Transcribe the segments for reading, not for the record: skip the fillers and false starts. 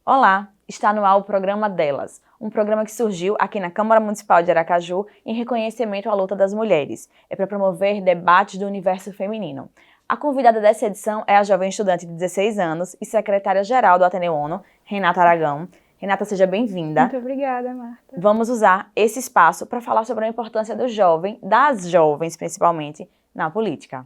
Olá, está no ar o programa Delas, um programa que surgiu aqui na Câmara Municipal de Aracaju em reconhecimento à luta das mulheres. É para promover debates do universo feminino. A convidada dessa edição é a jovem estudante de 16 anos e secretária-geral do Ateneu ONU, Renata Aragão. Renata, seja bem-vinda. Muito obrigada, Marta. Vamos usar esse espaço para falar sobre a importância do jovem, das jovens principalmente, na política.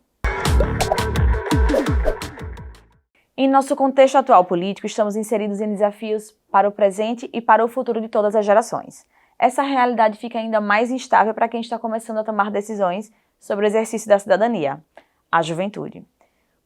Em nosso contexto atual político, estamos inseridos em desafios para o presente e para o futuro de todas as gerações. Essa realidade fica ainda mais instável para quem está começando a tomar decisões sobre o exercício da cidadania, a juventude.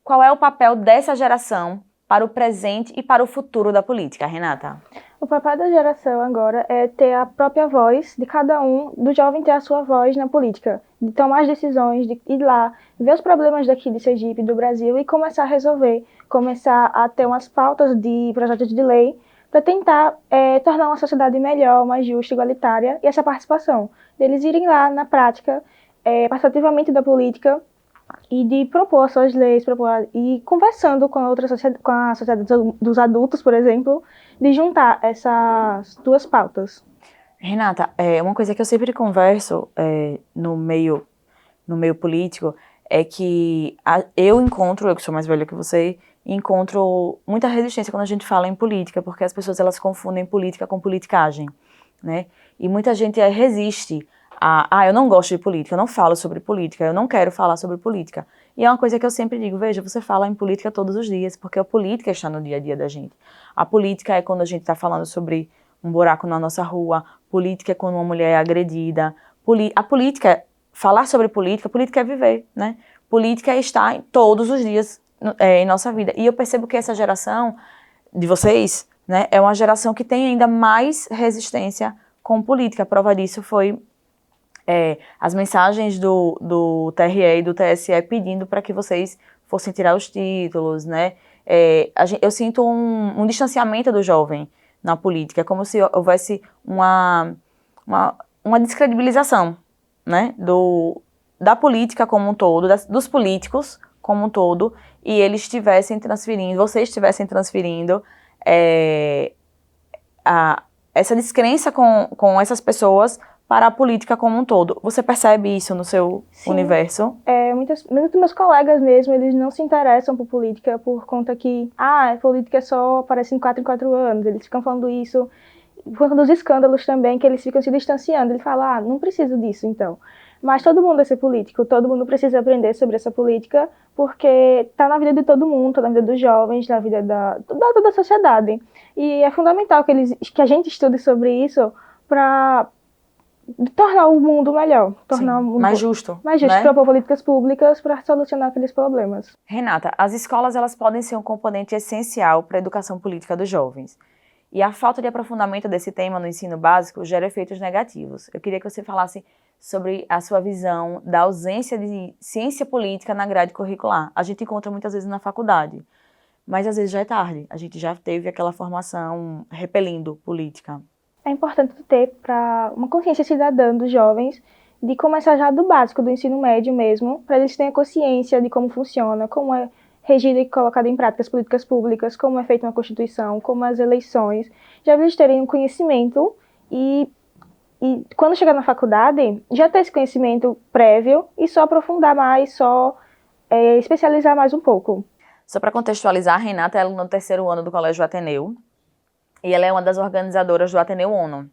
Qual é o papel dessa geração para o presente e para o futuro da política, Renata? O papel da geração agora é ter a própria voz de cada um, do jovem ter a sua voz na política, de tomar as decisões, de ir lá, ver os problemas daqui de Sergipe, do Brasil e começar a resolver, começar a ter umas pautas de projetos de lei para tentar tornar uma sociedade melhor, mais justa, igualitária, e essa participação deles irem lá na prática, participativamente da política, e de propor suas leis, e conversando com com a sociedade dos adultos, por exemplo, de juntar essas duas pautas. Renata, uma coisa que eu sempre converso no meio político é que eu que sou mais velha que você, encontro muita resistência quando a gente fala em política, porque as pessoas elas confundem política com politicagem, né? E muita gente resiste eu não gosto de política, eu não falo sobre política, eu não quero falar sobre política. E é uma coisa que eu sempre digo, veja, você fala em política todos os dias, porque a política está no dia a dia da gente. A política é quando a gente está falando sobre um buraco na nossa rua, política é quando uma mulher é agredida, a política, falar sobre política é viver, né? Política é estar todos os dias em nossa vida. E eu percebo que essa geração de vocês, né, é uma geração que tem ainda mais resistência com política. A prova disso foi as mensagens do TRE e do TSE pedindo para que vocês fossem tirar os títulos, né? Eu sinto um distanciamento do jovem na política, como se houvesse uma descredibilização, né? Da política como um todo, dos políticos como um todo, e eles vocês estivessem transferindo essa descrença com essas pessoas para a política como um todo. Você percebe isso no seu universo? Muitos dos meus colegas mesmo, eles não se interessam por política por conta que, política só aparece em 4 anos. Eles ficam falando isso por conta dos escândalos também, que eles ficam se distanciando. Ele fala, não preciso disso, então. Mas todo mundo é ser político, todo mundo precisa aprender sobre essa política, porque está na vida de todo mundo, está na vida dos jovens, na vida da toda a sociedade. E é fundamental que a gente estude sobre isso para tornar o mundo melhor, tornar o mundo mais justo, né? Propor políticas públicas para solucionar aqueles problemas. Renata, as escolas elas podem ser um componente essencial para a educação política dos jovens. E a falta de aprofundamento desse tema no ensino básico gera efeitos negativos. Eu queria que você falasse sobre a sua visão da ausência de ciência política na grade curricular. A gente encontra muitas vezes na faculdade, mas às vezes já é tarde. A gente já teve aquela formação repelindo política. É importante ter para uma consciência cidadã dos jovens de começar já do básico, do ensino médio mesmo, para eles terem consciência de como funciona, como é regida e colocada em prática as políticas públicas, como é feita uma Constituição, como as eleições, já eles terem um conhecimento e quando chegar na faculdade, já ter esse conhecimento prévio e só aprofundar mais, especializar mais um pouco. Só para contextualizar, a Renata é aluna do 3º ano do Colégio Ateneu, e ela é uma das organizadoras do Ateneu ONU.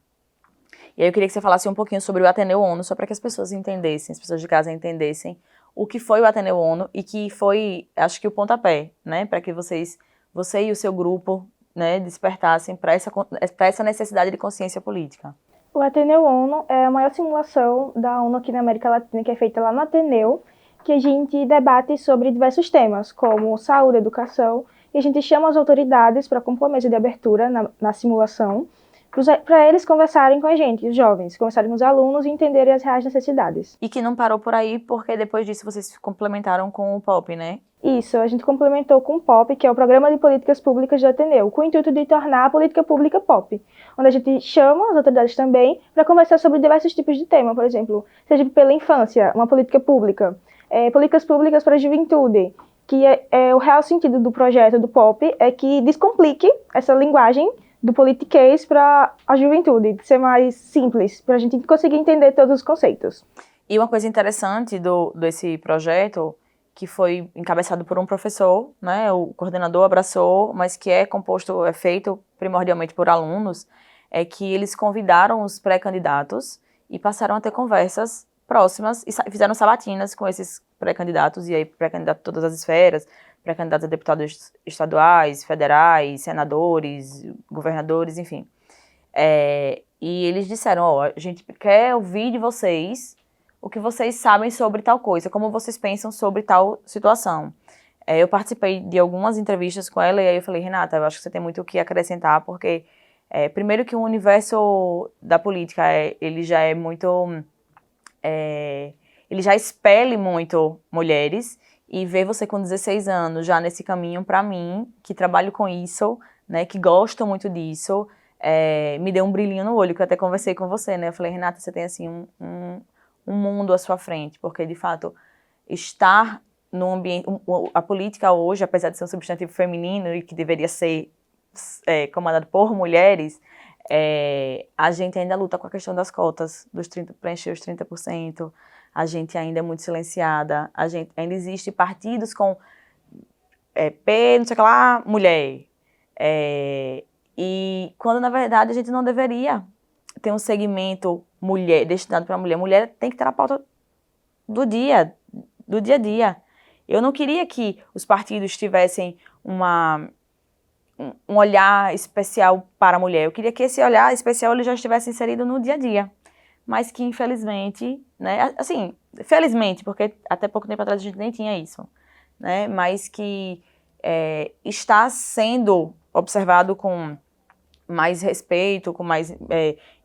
E aí eu queria que você falasse um pouquinho sobre o Ateneu ONU, só para que as pessoas entendessem, as pessoas de casa entendessem o que foi o Ateneu ONU e que foi, acho que o pontapé, né, para que você e o seu grupo, né, despertassem para essa necessidade de consciência política. O Ateneu ONU é a maior simulação da ONU aqui na América Latina, que é feita lá no Ateneu, que a gente debate sobre diversos temas, como saúde, educação, e a gente chama as autoridades para compor a mesa de abertura na simulação, para eles conversarem com a gente, os jovens, conversarem com os alunos e entenderem as reais necessidades. E que não parou por aí, porque depois disso vocês complementaram com o POP, né? Isso, a gente complementou com o POP, que é o Programa de Políticas Públicas do Ateneu, com o intuito de tornar a política pública POP, onde a gente chama as autoridades também para conversar sobre diversos tipos de tema, por exemplo, seja pela infância, uma política pública, políticas públicas para a juventude, que o real sentido do projeto do POP é que descomplique essa linguagem do politiquês para a juventude, de ser mais simples, para a gente conseguir entender todos os conceitos. E uma coisa interessante desse projeto, que foi encabeçado por um professor, né, o coordenador abraçou, mas que é feito primordialmente por alunos, é que eles convidaram os pré-candidatos e passaram a ter conversas próximas e fizeram sabatinas com esses pré-candidatos, e aí pré-candidato de todas as esferas, pré-candidatos a deputados estaduais, federais, senadores, governadores, enfim. E eles disseram, ó, a gente quer ouvir de vocês o que vocês sabem sobre tal coisa, como vocês pensam sobre tal situação. Eu participei de algumas entrevistas com ela e aí eu falei, Renata, eu acho que você tem muito o que acrescentar, porque primeiro que o universo da política, ele já é muito... ele já expele muito mulheres, e ver você com 16 anos já nesse caminho, para mim, que trabalho com isso, né, que gosto muito disso, me deu um brilhinho no olho, que eu até conversei com você, né, eu falei, Renata, você tem assim um mundo à sua frente, porque de fato estar no ambiente, a política hoje, apesar de ser um substantivo feminino e que deveria ser comandado por mulheres, a gente ainda luta com a questão das cotas, preencher os 30%, a gente ainda é muito silenciada, ainda existe partidos com P, não sei o que lá, mulher, e quando na verdade a gente não deveria ter um segmento mulher, destinado para mulher. Mulher tem que estar na pauta do dia a dia. Eu não queria que os partidos tivessem um olhar especial para a mulher. Eu queria que esse olhar especial ele já estivesse inserido no dia a dia. Mas que, infelizmente, né, assim, felizmente, porque até pouco tempo atrás a gente nem tinha isso, né, mas que está sendo observado com mais respeito, com mais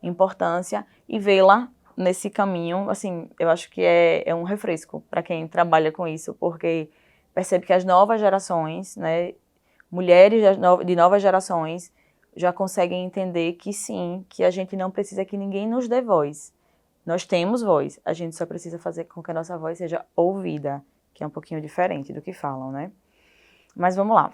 importância, e vê-la nesse caminho, assim, eu acho que é um refresco para quem trabalha com isso, porque percebe que as novas gerações, né, mulheres de novas gerações, já conseguem entender que sim, que a gente não precisa que ninguém nos dê voz. Nós temos voz, a gente só precisa fazer com que a nossa voz seja ouvida, que é um pouquinho diferente do que falam, né? Mas vamos lá.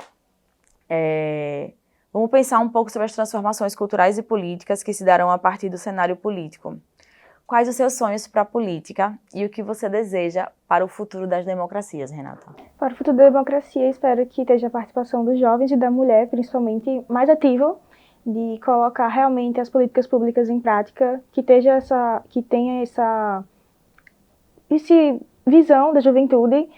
Vamos pensar um pouco sobre as transformações culturais e políticas que se darão a partir do cenário político. Quais os seus sonhos para a política e o que você deseja para o futuro das democracias, Renata? Para o futuro da democracia, espero que esteja a participação dos jovens e da mulher, principalmente, mais ativa, de colocar realmente as políticas públicas em prática, que tenha essa visão da juventude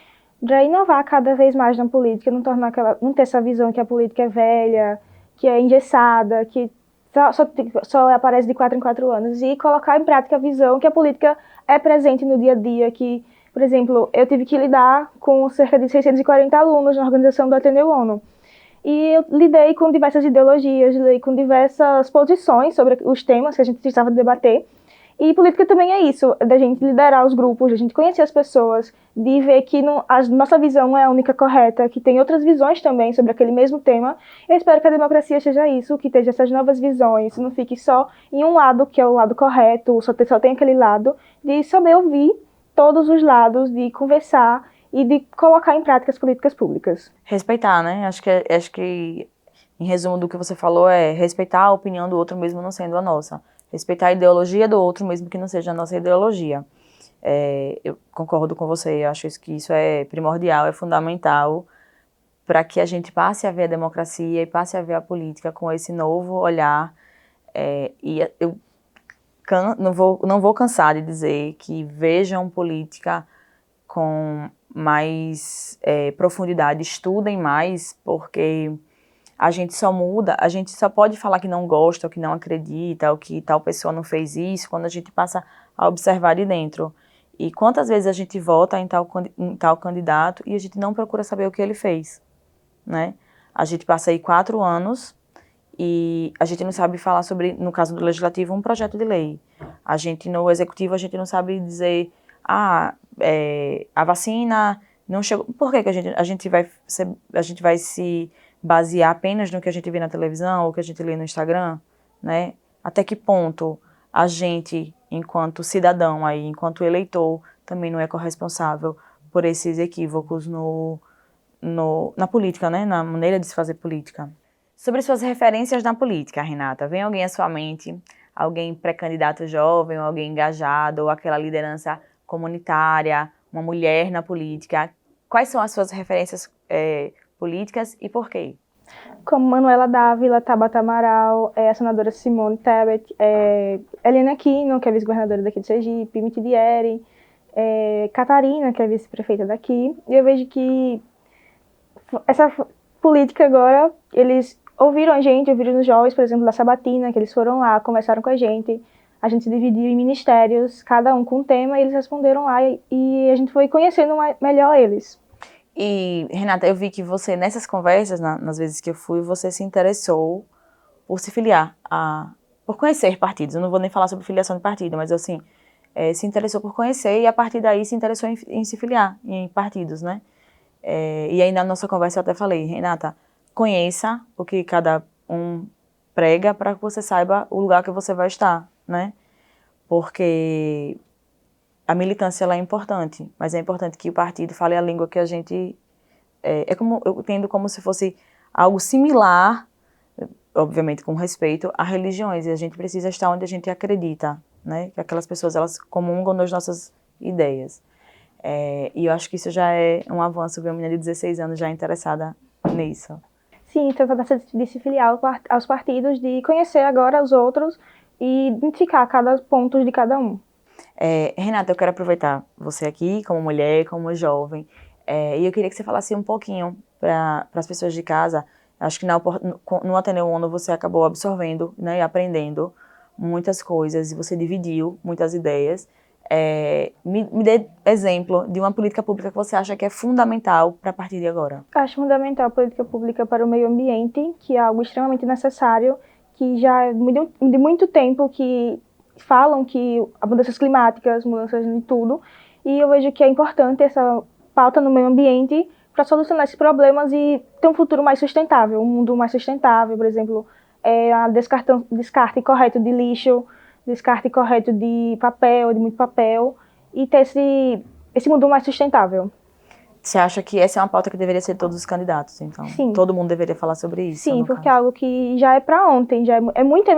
para inovar cada vez mais na política, não ter essa visão que a política é velha, que é engessada, que só aparece de 4 em 4 anos, e colocar em prática a visão que a política é presente no dia a dia, que, por exemplo, eu tive que lidar com cerca de 640 alunos na organização do Ateneu ONU. E eu lidei com diversas ideologias, lidei com diversas posições sobre os temas que a gente precisava debater. E política também é isso, da gente liderar os grupos, da gente conhecer as pessoas, de ver que a nossa visão não é a única correta, que tem outras visões também sobre aquele mesmo tema. Eu espero que a democracia seja isso, que esteja essas novas visões, não fique só em um lado, que é o lado correto, só tem aquele lado, de saber ouvir todos os lados, de conversar e de colocar em prática as políticas públicas. Respeitar, né? Acho que em resumo do que você falou, respeitar a opinião do outro mesmo não sendo a nossa. Respeitar a ideologia do outro mesmo que não seja a nossa ideologia. Eu concordo com você, eu acho que isso é primordial, é fundamental para que a gente passe a ver a democracia e passe a ver a política com esse novo olhar. E eu não vou cansar de dizer que vejam política com mais profundidade, estudem mais, porque a gente só muda, a gente só pode falar que não gosta, ou que não acredita, ou que tal pessoa não fez isso, quando a gente passa a observar de dentro. E quantas vezes a gente vota em tal candidato e a gente não procura saber o que ele fez, né? A gente passa aí 4 anos e a gente não sabe falar sobre, no caso do legislativo, um projeto de lei. A gente, no executivo, a gente não sabe dizer, a vacina não chegou. Por que a gente vai se basear apenas no que a gente vê na televisão ou que a gente lê no Instagram, né? Até que ponto a gente, enquanto cidadão, aí, enquanto eleitor, também não é corresponsável por esses equívocos na política, né? Na maneira de se fazer política. Sobre suas referências na política, Renata, vem alguém à sua mente? Alguém pré-candidato jovem, ou alguém engajado, ou aquela liderança comunitária, uma mulher na política? Quais são as suas referências políticas e por quê? Como Manuela Dávila, Tabata Amaral, a senadora Simone Tebet, Helena Aquino, que é vice-governadora daqui de Sergipe, Mitidieri, Catarina, que é vice-prefeita daqui. E eu vejo que essa política agora, eles ouviram a gente, ouviram os jovens, por exemplo, da Sabatina, que eles foram lá, conversaram com a gente se dividiu em ministérios, cada um com um tema, e eles responderam lá e a gente foi conhecendo melhor eles. E, Renata, eu vi que você, nessas conversas, nas vezes que eu fui, você se interessou por se filiar, por conhecer partidos. Eu não vou nem falar sobre filiação de partido, mas assim, se interessou por conhecer e a partir daí se interessou em se filiar em partidos, né? E aí na nossa conversa eu até falei, Renata, conheça o que cada um prega para que você saiba o lugar que você vai estar, né? Porque a militância ela é importante, mas é importante que o partido fale a língua que a gente... eu entendo como se fosse algo similar, obviamente com respeito, a religiões, e a gente precisa estar onde a gente acredita, né? Que aquelas pessoas, elas comungam das nossas ideias. E eu acho que isso já é um avanço, ver uma menina de 16 anos já interessada nisso. Sim, tratar de se filiar aos partidos, de conhecer agora os outros e identificar cada ponto de cada um. Renata, eu quero aproveitar você aqui, como mulher, como jovem, e eu queria que você falasse um pouquinho para as pessoas de casa. Acho que no Ateneu ONU você acabou absorvendo, né, e aprendendo muitas coisas, e você dividiu muitas ideias. Me dê exemplo de uma política pública que você acha que é fundamental para a partir de agora. Acho fundamental a política pública para o meio ambiente, que é algo extremamente necessário, que já é de muito tempo que falam que as mudanças climáticas, mudanças de tudo, e eu vejo que é importante essa pauta no meio ambiente para solucionar esses problemas e ter um futuro mais sustentável, um mundo mais sustentável, por exemplo, descarte correto de lixo, descarte correto de papel, de muito papel, e ter esse mundo mais sustentável. Você acha que essa é uma pauta que deveria ser de todos os candidatos, então? Sim. Todo mundo deveria falar sobre isso? Sim, porque é algo que já é para ontem, já é muito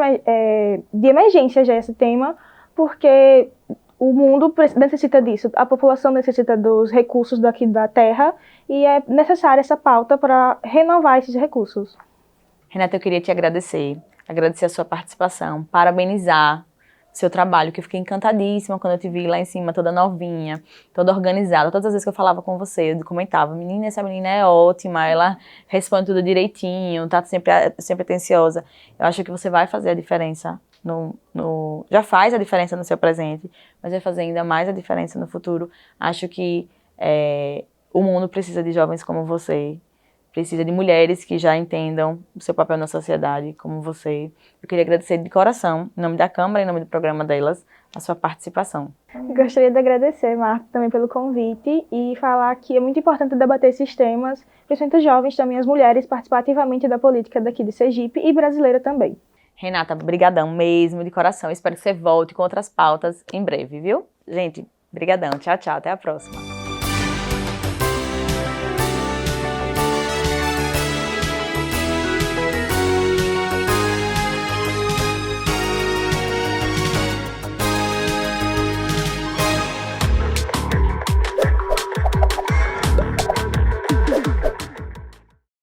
de emergência já esse tema, porque o mundo necessita disso, a população necessita dos recursos daqui da terra e é necessária essa pauta para renovar esses recursos. Renata, eu queria te agradecer a sua participação, parabenizar seu trabalho, que eu fiquei encantadíssima quando eu te vi lá em cima, toda novinha, toda organizada. Todas as vezes que eu falava com você, eu comentava, menina, essa menina é ótima, ela responde tudo direitinho, tá sempre atenciosa. Eu acho que você vai fazer a diferença, já faz a diferença no seu presente, mas vai fazer ainda mais a diferença no futuro. Acho que o mundo precisa de jovens como você, precisa de mulheres que já entendam o seu papel na sociedade, como você. Eu queria agradecer de coração, em nome da Câmara, em nome do programa delas, a sua participação. Gostaria de agradecer, Marta, também pelo convite e falar que é muito importante debater esses temas, principalmente os jovens, também as mulheres, participar ativamente da política daqui de Sergipe e brasileira também. Renata, brigadão mesmo, de coração. Espero que você volte com outras pautas em breve, viu? Gente, brigadão. Tchau, tchau. Até a próxima.